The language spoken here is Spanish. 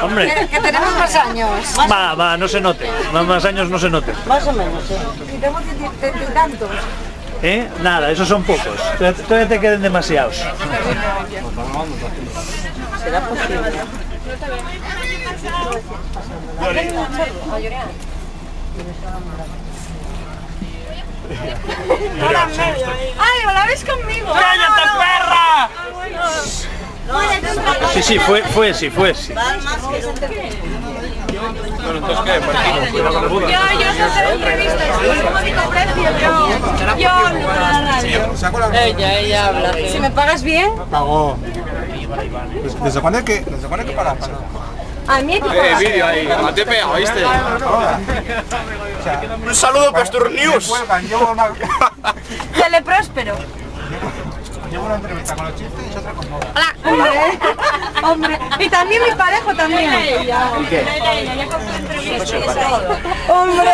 Hombre. Que tenemos más años. Va, no se note. Más años no se note. Más o menos, sí. Y tenemos tantos. Nada, esos son pocos. Todavía te queden demasiados. Será posible. ¡Ay, la ves conmigo! ¡Cállate, perra! Sí, fue sí. Bueno, entonces, ¿qué? Yo sé hacer entrevistas, como digo precio, yo no puedo la radio. Ella habla. Si me pagas bien, Pagó. ¿Desde cuándo hay que pagar? a mí Vídeo ahí, mate pegado, ¿viste? Un saludo para Stur News. Telepróspero. Llevo una entrevista con los chistes y otra con moda. Hombre, y también mi pareja también. ¿Y qué? Hombre.